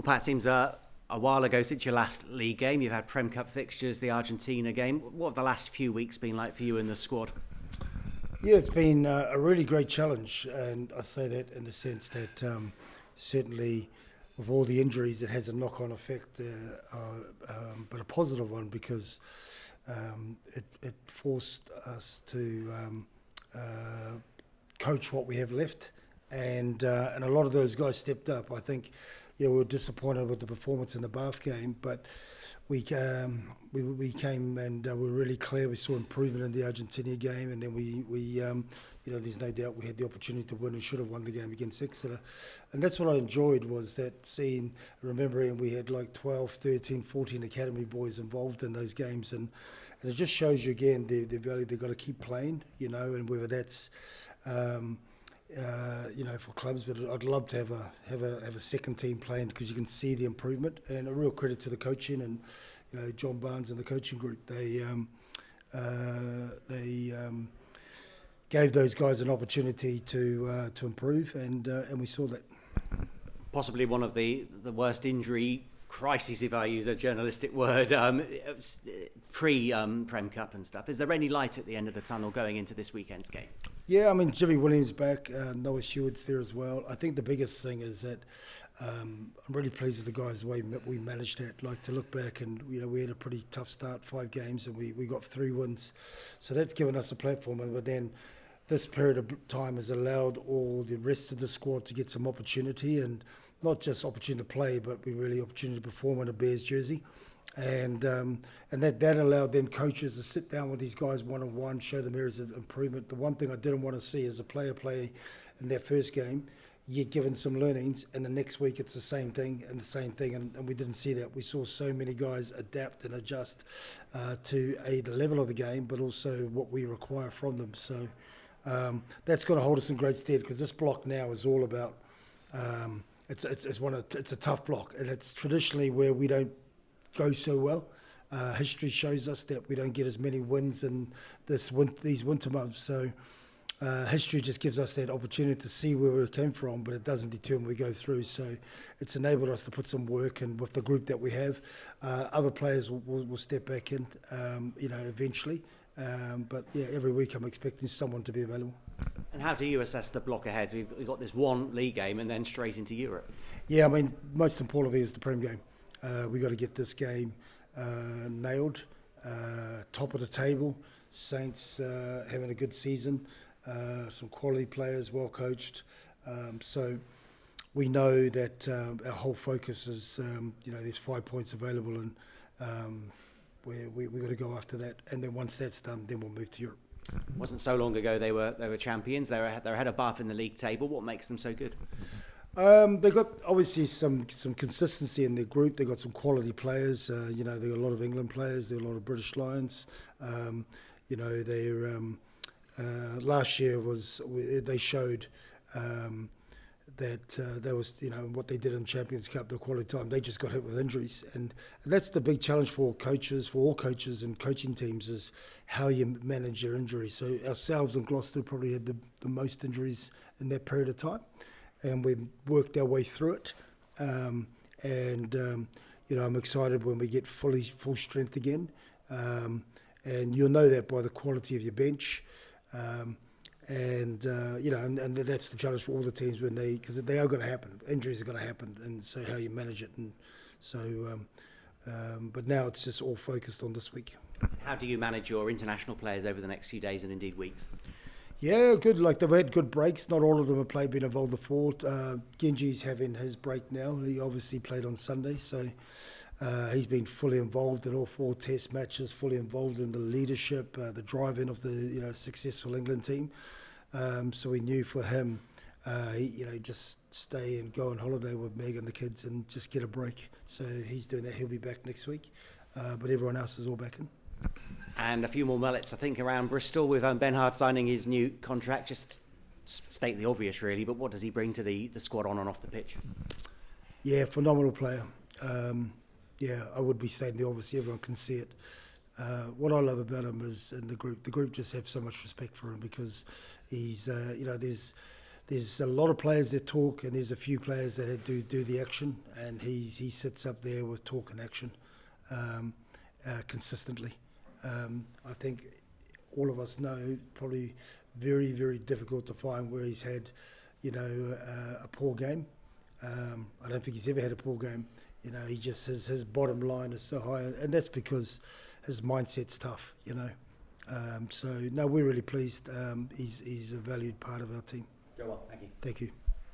Pat, it seems a while ago since your last league game. You've had Prem Cup fixtures, the Argentina game. What have the last few weeks been like for you and the squad? Yeah, it's been a really great challenge, and I say that in the sense that certainly with all the injuries, it has a knock-on effect, but a positive one because it forced us to coach what we have left, and a lot of those guys stepped up. I think, we were disappointed with the performance in the Bath game, but we came and we were really clear. We saw improvement in the Argentina game, and then we there's no doubt we had the opportunity to win and should have won the game against Exeter. And that's what I enjoyed, was that remembering we had like 12, 13, 14 academy boys involved in those games, and it just shows you again the value they've got to keep playing, and whether that's for clubs, but I'd love to have a second team playing because you can see the improvement, and a real credit to the coaching and John Barnes and the coaching group. They gave those guys an opportunity to improve, and we saw that. Possibly one of the worst injury crises, if I use a journalistic word, pre-Prem Cup and stuff. Is there any light at the end of the tunnel going into this weekend's game? Yeah, I mean, Jimmy Williams back, Noah Hewitt's there as well. I think the biggest thing is that I'm really pleased with the guys, the way we managed it. Like, to look back and, we had a pretty tough start, 5 games, and we got 3 wins. So that's given us a platform. But then this period of time has allowed all the rest of the squad to get some opportunity, and not just opportunity to play, but we really opportunity to perform in a Bears jersey. And that allowed then coaches to sit down with these guys one-on-one, show them areas of improvement. The one thing I didn't want to see is a player play in their first game, you're given some learnings, and the next week it's the same thing, and we didn't see that. We saw so many guys adapt and adjust to the level of the game, but also what we require from them. So that's going to hold us in great stead, because this block now is all about it's a tough block, and it's traditionally where we don't go so well. History shows us that we don't get as many wins in these winter months. So history just gives us that opportunity to see where we came from, but it doesn't determine we go through. So it's enabled us to put some work, and with the group that we have, other players will step back in, eventually. But yeah, every week I'm expecting someone to be available. And how do you assess the block ahead? We've got this one league game and then straight into Europe. Yeah, I mean, most importantly is the Prem game. We've got to get this game nailed, top of the table. Saints having a good season, some quality players, well coached. So we know that our whole focus is, there's 5 points available, and we've got to go after that. And then once that's done, then we'll move to Europe. It wasn't so long ago they were champions. They're ahead of Bath in the league table. What makes them so good? They've got obviously some consistency in their group. They've got some quality players. They've got a lot of England players. They've got a lot of British Lions. Last year they showed that there was, what they did in Champions Cup, the quality time. They just got hit with injuries, and that's the big challenge for all coaches and coaching teams, is how you manage your injuries. So ourselves and Gloucester probably had the most injuries in that period of time, and we've worked our way through it. I'm excited when we get full strength again, and you'll know that by the quality of your bench. And that's the challenge for all the teams, because they are going to happen. Injuries are going to happen, and so how you manage it. And so, but now it's just all focused on this week. How do you manage your international players over the next few days and indeed weeks? Yeah, good. Like, they've had good breaks. Not all of them have been involved before. Genji's having his break now. He obviously played on Sunday, so he's been fully involved in all 4 test matches, fully involved in the leadership, the driving of the successful England team. So we knew for him, he just stay and go on holiday with Meg and the kids and just get a break. So he's doing that. He'll be back next week, but everyone else is all back in. And a few more mullets, I think, around Bristol with Ben Hard signing his new contract. Just state the obvious, really, but what does he bring to the squad on and off the pitch? Yeah, phenomenal player. I would be stating the obvious. Everyone can see it. What I love about him is, in the group just have so much respect for him, because he's, there's a lot of players that talk, and there's a few players that do the action, and he sits up there with talk and action consistently. I think all of us know probably very, very difficult to find where he's had, a poor game. I don't think he's ever had a poor game. He just his bottom line is so high, and that's because his mindset's tough. So no, we're really pleased. He's a valued part of our team. Go well, thank you. Thank you.